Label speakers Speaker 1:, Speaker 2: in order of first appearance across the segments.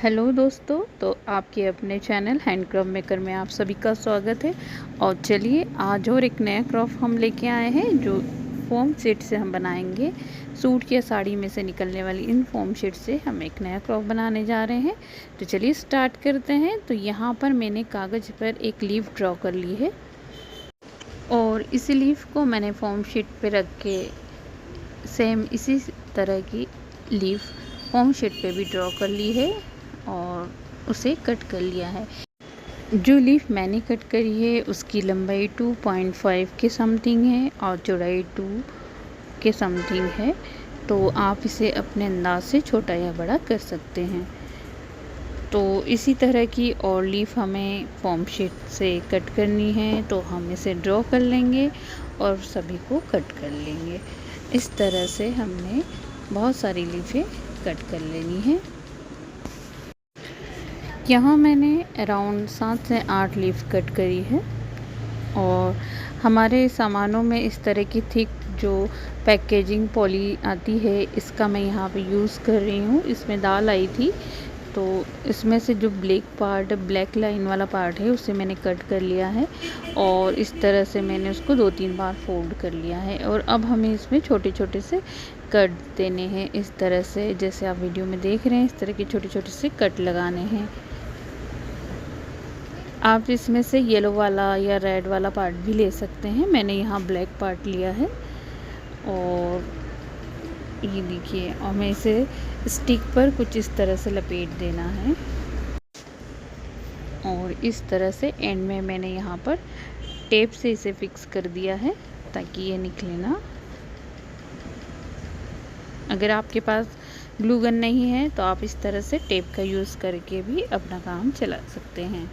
Speaker 1: Hello दोस्तों, तो आपके अपने चैनल हैंडक्राफ्ट मेकर में आप सभी का स्वागत है। और चलिए आज और एक नया क्राफ्ट हम लेके आए हैं जो फोम शीट से हम बनाएंगे। सूट या साड़ी में से निकलने वाली इन फोम शीट से हम एक नया क्राफ्ट बनाने जा रहे हैं। तो चलिए स्टार्ट करते हैं। तो यहाँ पर मैंने कागज़ पर एक लीफ ड्रॉ कर ली है और इसी लीफ को मैंने फोम शीट पर रख के सेम इसी तरह की लीफ फोम शीट पे भी ड्रॉ कर ली है और उसे कट कर लिया है। जो लीफ मैंने कट करी है उसकी लंबाई 2.5 के समथिंग है और चौड़ाई 2 के समथिंग है। तो आप इसे अपने अंदाज से छोटा या बड़ा कर सकते हैं। तो इसी तरह की और लीफ हमें फॉर्म शीट से कट करनी है, तो हम इसे ड्रॉ कर लेंगे और सभी को कट कर लेंगे। इस तरह से हमने बहुत सारी लीफें कट कर लेनी है। यहाँ मैंने अराउंड 7 से 8 लीफ कट करी है और हमारे सामानों में इस तरह की थिक जो पैकेजिंग पॉली आती है इसका मैं यहाँ पे यूज़ कर रही हूँ। इसमें दाल आई थी तो इसमें से जो ब्लैक लाइन वाला पार्ट है उसे मैंने कट कर लिया है और इस तरह से मैंने उसको 2-3 बार फोल्ड कर लिया है। और अब हमें इसमें छोटे छोटे से कट देने हैं। इस तरह से जैसे आप वीडियो में देख रहे हैं, इस तरह के छोटे छोटे से कट लगाने हैं। आप इसमें से येलो वाला या रेड वाला पार्ट भी ले सकते हैं। मैंने यहाँ ब्लैक पार्ट लिया है और ये देखिए, और मैं इसे स्टिक पर कुछ इस तरह से लपेट देना है और इस तरह से एंड में मैंने यहाँ पर टेप से इसे फिक्स कर दिया है ताकि ये निकले ना। अगर आपके पास ग्लू गन नहीं है तो आप इस तरह से टेप का यूज़ करके भी अपना काम चला सकते हैं।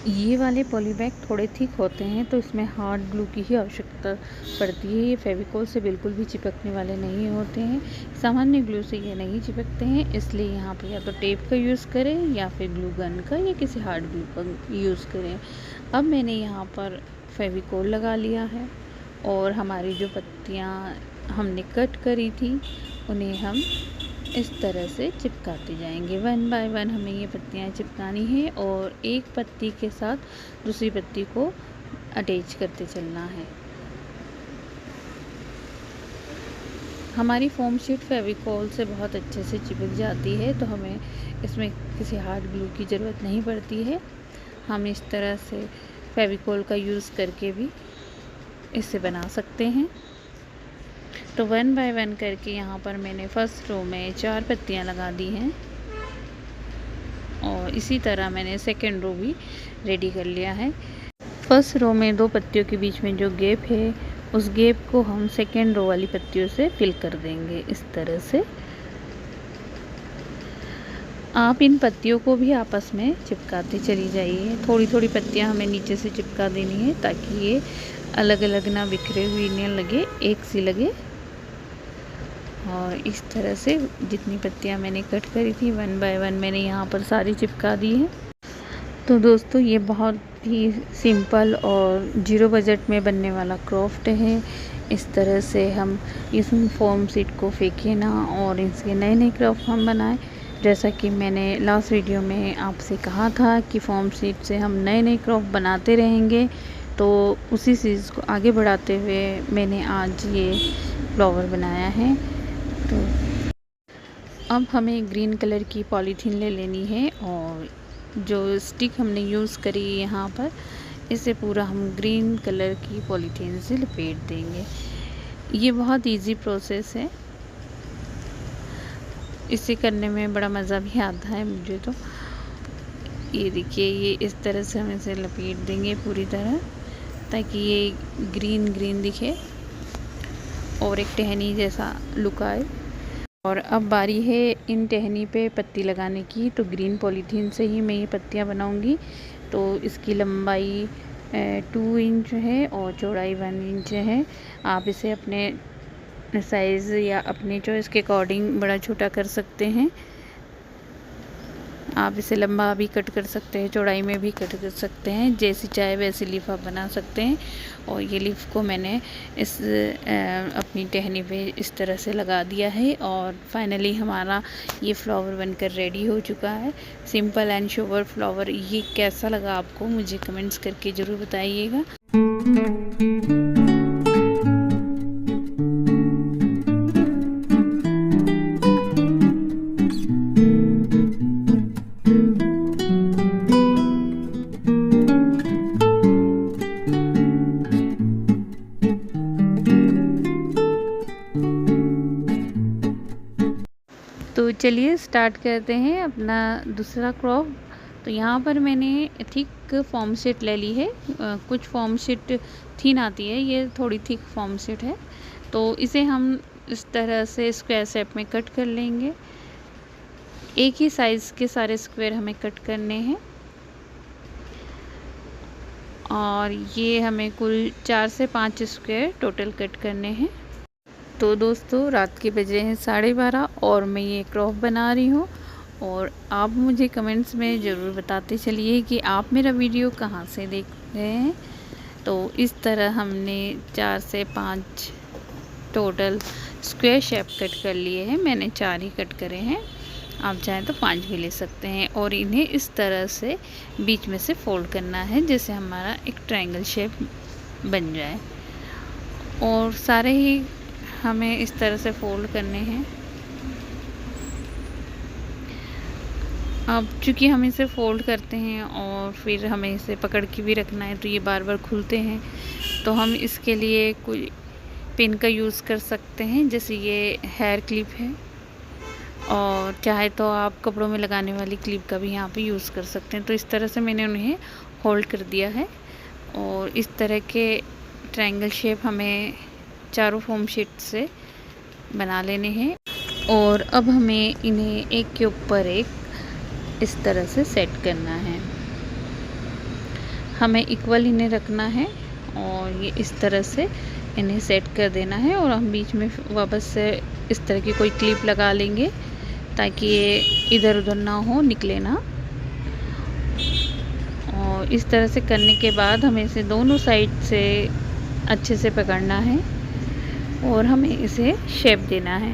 Speaker 1: ये वाले पॉली बैग थोड़े थिक होते हैं तो इसमें हार्ड ग्लू की ही आवश्यकता पड़ती है। ये फेविकोल से बिल्कुल भी चिपकने वाले नहीं होते हैं। सामान्य ग्लू से ये नहीं चिपकते हैं, इसलिए यहाँ पे या तो टेप का यूज़ करें या फिर ग्लू गन का या किसी हार्ड ग्लू का यूज़ करें। अब मैंने यहाँ पर फेविकोल लगा लिया है और हमारी जो पत्तियाँ हमने कट करी थी उन्हें हम इस तरह से चिपकाते जाएंगे। 1 बाय 1 हमें ये पत्तियाँ चिपकानी है और एक पत्ती के साथ दूसरी पत्ती को अटैच करते चलना है। हमारी फोम शीट फेविकोल से बहुत अच्छे से चिपक जाती है तो हमें इसमें किसी हार्ड ग्लू की ज़रूरत नहीं पड़ती है। हम इस तरह से फेविकोल का यूज़ करके भी इसे बना सकते हैं। तो 1 बाय 1 करके यहाँ पर मैंने फर्स्ट रो में 4 पत्तियाँ लगा दी हैं और इसी तरह मैंने सेकंड रो भी रेडी कर लिया है। फर्स्ट रो में 2 पत्तियों के बीच में जो गैप है उस गैप को हम सेकंड रो वाली पत्तियों से फिल कर देंगे। इस तरह से आप इन पत्तियों को भी आपस में चिपकाते चली जाइए। थोड़ी थोड़ी पत्तियाँ हमें नीचे से चिपका देनी है ताकि ये अलग अलग ना बिखरे हुई न लगे, एक सी लगे। और इस तरह से जितनी पत्तियाँ मैंने कट करी थी 1 बाय 1 मैंने यहाँ पर सारी चिपका दी है। तो दोस्तों ये बहुत ही सिंपल और जीरो बजट में बनने वाला क्राफ्ट है। इस तरह से हम इस फोम शीट को फेंके ना और इसके नए नए क्राफ्ट हम बनाएं। जैसा कि मैंने लास्ट वीडियो में आपसे कहा था कि फोम शीट से हम नए नए क्राफ्ट बनाते रहेंगे, तो उसी चीज़ को आगे बढ़ाते हुए मैंने आज ये फ्लावर बनाया है। तो अब हमें ग्रीन कलर की पॉलीथीन ले लेनी है और जो स्टिक हमने यूज़ करी यहाँ पर इसे पूरा हम ग्रीन कलर की पॉलीथीन से लपेट देंगे। ये बहुत इजी प्रोसेस है, इसे करने में बड़ा मज़ा भी आता है मुझे। तो ये देखिए, ये इस तरह से हम इसे लपेट देंगे पूरी तरह ताकि ये ग्रीन ग्रीन दिखे और एक टहनी जैसा लुक आए। और अब बारी है इन टहनी पे पत्ती लगाने की। तो ग्रीन पॉलीथीन से ही मैं ये पत्तियाँ बनाऊंगी। तो इसकी लंबाई 2 इंच है और चौड़ाई 1 इंच है। आप इसे अपने साइज़ या अपने चॉइस के अकॉर्डिंग बड़ा छोटा कर सकते हैं। आप इसे लंबा भी कट कर सकते हैं, चौड़ाई में भी कट कर सकते हैं, जैसी चाहे वैसी लीफ आप बना सकते हैं। और ये लीफ को मैंने इस अपनी टहनी पे इस तरह से लगा दिया है और फाइनली हमारा ये फ्लावर बनकर रेडी हो चुका है। Simple and sober flower. ये कैसा लगा आपको मुझे कमेंट्स करके ज़रूर बताइएगा। तो चलिए स्टार्ट करते हैं अपना दूसरा क्रॉप। तो यहाँ पर मैंने थिक फॉर्म शीट ले ली है। कुछ फॉर्म शीट थिन आती है, ये थोड़ी थिक फॉर्म शीट है। तो इसे हम इस तरह से स्क्वायर शेप में कट कर लेंगे। एक ही साइज़ के सारे स्क्वायर हमें कट करने हैं और ये हमें कुल 4 से 5 स्क्वायर टोटल कट करने हैं। तो दोस्तों रात के बजे हैं 12:30 और मैं ये क्रॉप बना रही हूँ। और आप मुझे कमेंट्स में ज़रूर बताते चलिए कि आप मेरा वीडियो कहाँ से देख रहे हैं। तो इस तरह हमने 4 से 5 टोटल स्क्वायर शेप कट कर लिए हैं। मैंने 4 ही कट करे हैं, आप चाहें तो 5 भी ले सकते हैं। और इन्हें इस तरह से बीच में से फोल्ड करना है, जैसे हमारा एक ट्रायंगल शेप बन जाए। और सारे ही हमें इस तरह से फोल्ड करने हैं। अब चूँकि हम इसे फोल्ड करते हैं और फिर हमें इसे पकड़ के भी रखना है, तो ये बार बार खुलते हैं। तो हम इसके लिए कोई पिन का यूज़ कर सकते हैं, जैसे ये हेयर क्लिप है। और चाहे तो आप कपड़ों में लगाने वाली क्लिप का भी यहाँ पे यूज़ कर सकते हैं। तो इस तरह से मैंने उन्हें होल्ड कर दिया है। और इस तरह के ट्रायंगल शेप हमें चारों फॉर्म शीट से बना लेने हैं। और अब हमें इन्हें एक के ऊपर एक इस तरह से सेट करना है। हमें इक्वल इन्हें रखना है और ये इस तरह से इन्हें सेट कर देना है। और हम बीच में वापस से इस तरह की कोई क्लिप लगा लेंगे ताकि ये इधर उधर ना हो, निकले ना। और इस तरह से करने के बाद हमें इसे दोनों साइड से अच्छे से पकड़ना है और हमें इसे शेप देना है।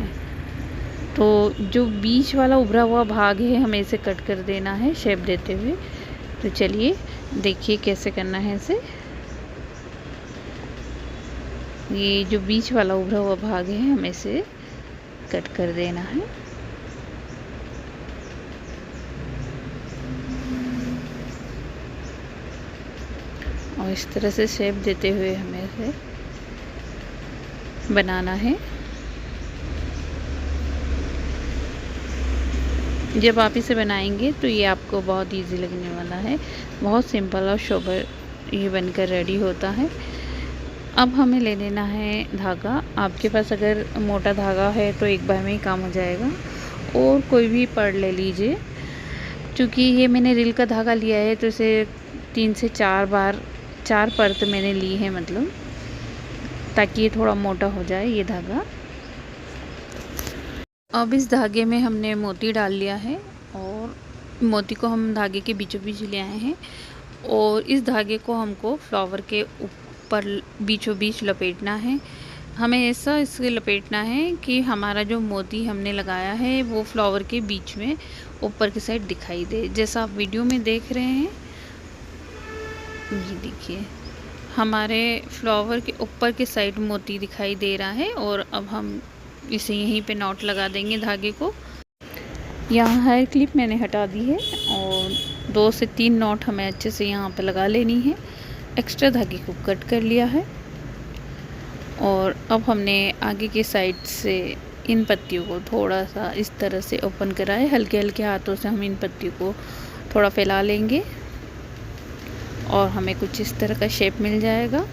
Speaker 1: तो जो बीच वाला उभरा हुआ भाग है हमें इसे कट कर देना है शेप देते हुए। तो चलिए देखिए कैसे करना है इसे। ये जो बीच वाला उभरा हुआ भाग है हमें इसे कट कर देना है। और इस तरह से शेप देते हुए हमें इसे बनाना है। जब आप इसे बनाएंगे तो ये आपको बहुत इजी लगने वाला है। बहुत सिंपल और सोबर ये बनकर रेडी होता है। अब हमें ले लेना है धागा। आपके पास अगर मोटा धागा है तो एक बार में ही काम हो जाएगा, और कोई भी पड़ ले लीजिए। क्योंकि ये मैंने रील का धागा लिया है तो इसे 3 से 4 परत मैंने ली है, मतलब ताकि ये थोड़ा मोटा हो जाए ये धागा। अब इस धागे में हमने मोती डाल लिया है और मोती को हम धागे के बीचों बीच ले आए हैं। और इस धागे को हमको फ्लावर के ऊपर बीचों बीच लपेटना है। हमें ऐसा इससे लपेटना है कि हमारा जो मोती हमने लगाया है वो फ्लावर के बीच में ऊपर की साइड दिखाई दे, जैसा आप वीडियो में देख रहे हैं। ये देखिए हमारे फ्लावर के ऊपर की साइड मोती दिखाई दे रहा है। और अब हम इसे यहीं पे नॉट लगा देंगे धागे को। यहाँ हेयर क्लिप मैंने हटा दी है और 2 से 3 नॉट हमें अच्छे से यहाँ पे लगा लेनी है। एक्स्ट्रा धागे को कट कर लिया है। और अब हमने आगे की साइड से इन पत्तियों को थोड़ा सा इस तरह से ओपन करा है। हल्के हल्के हाथों से हम इन पत्तियों को थोड़ा फैला लेंगे और हमें कुछ इस तरह का शेप मिल जाएगा।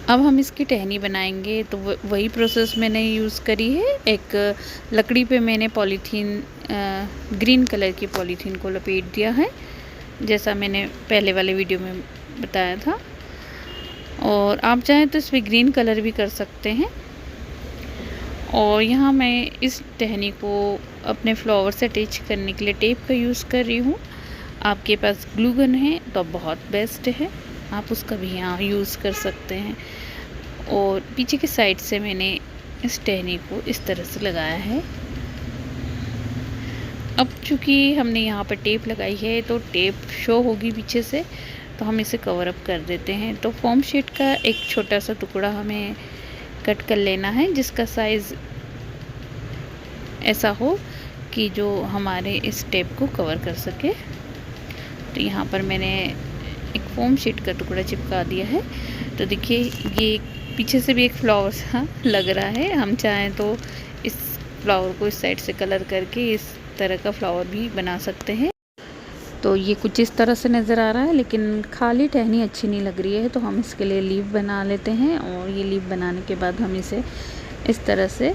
Speaker 1: अब हम इसकी टहनी बनाएंगे, तो वही प्रोसेस मैंने यूज़ करी है। एक लकड़ी पे मैंने पॉलीथीन ग्रीन कलर की पॉलीथीन को लपेट दिया है, जैसा मैंने पहले वाले वीडियो में बताया था। और आप चाहें तो इस पर ग्रीन कलर भी कर सकते हैं। और यहाँ मैं इस टहनी को अपने फ्लावर से अटैच करने के लिए टेप का यूज़ कर रही हूँ। आपके पास ग्लू गन है तो बहुत बेस्ट है, आप उसका भी यहाँ यूज़ कर सकते हैं। और पीछे की साइड से मैंने इस टहनी को इस तरह से लगाया है। अब चूँकि हमने यहाँ पर टेप लगाई है तो टेप शो होगी पीछे से, तो हम इसे कवर अप कर देते हैं। तो फोम शीट का एक छोटा सा टुकड़ा हमें कट कर लेना है, जिसका साइज़ ऐसा हो कि जो हमारे इस टेप को कवर कर सके। तो यहाँ पर मैंने एक फोम शीट का टुकड़ा चिपका दिया है। तो देखिए ये पीछे से भी एक फ्लावर सा लग रहा है। हम चाहें तो इस फ्लावर को इस साइड से कलर करके इस तरह का फ्लावर भी बना सकते हैं। तो ये कुछ इस तरह से नज़र आ रहा है, लेकिन खाली टहनी अच्छी नहीं लग रही है, तो हम इसके लिए लीफ बना लेते हैं। और ये लीफ बनाने के बाद हम इसे इस तरह से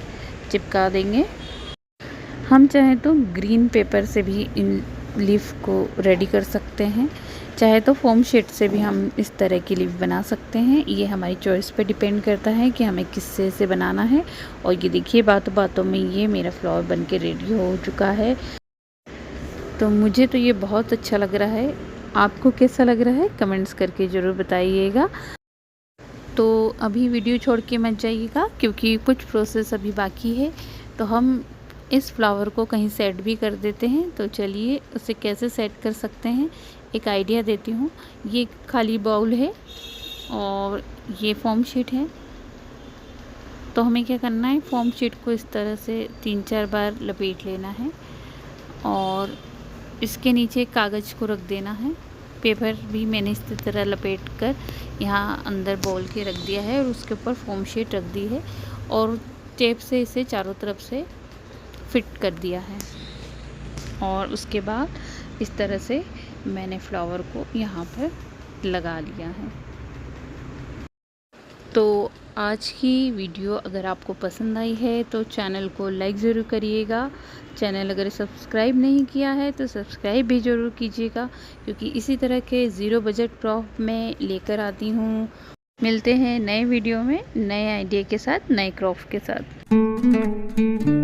Speaker 1: चिपका देंगे। हम चाहें तो ग्रीन पेपर से भी इन लीफ को रेडी कर सकते हैं, चाहे तो फोम शीट से भी हम इस तरह की लीफ बना सकते हैं। ये हमारी चॉइस पे डिपेंड करता है कि हमें किससे से बनाना है। और ये देखिए बातों बातों में ये मेरा फ्लावर बन के रेडी हो चुका है। तो मुझे तो ये बहुत अच्छा लग रहा है। आपको कैसा लग रहा है कमेंट्स करके ज़रूर बताइएगा। तो अभी वीडियो छोड़ के मत जाइएगा, क्योंकि कुछ प्रोसेस अभी बाकी है। तो हम इस फ्लावर को कहीं सेट भी कर देते हैं। तो चलिए उसे कैसे सेट कर सकते हैं एक आइडिया देती हूँ। ये खाली बाउल है और ये फोम शीट है। तो हमें क्या करना है, फोम शीट को इस तरह से 3-4 बार लपेट लेना है और इसके नीचे कागज़ को रख देना है। पेपर भी मैंने इस तरह लपेट कर यहाँ अंदर बोल के रख दिया है और उसके ऊपर फोम शीट रख दी है और टेप से इसे चारों तरफ से फिट कर दिया है। और उसके बाद इस तरह से मैंने फ्लावर को यहाँ पर लगा लिया है। तो आज की वीडियो अगर आपको पसंद आई है तो चैनल को लाइक ज़रूर करिएगा। चैनल अगर सब्सक्राइब नहीं किया है तो सब्सक्राइब भी ज़रूर कीजिएगा, क्योंकि इसी तरह के ज़ीरो बजट क्राफ्ट मैं लेकर आती हूँ। मिलते हैं नए वीडियो में नए आइडिया के साथ, नए क्राफ्ट के साथ।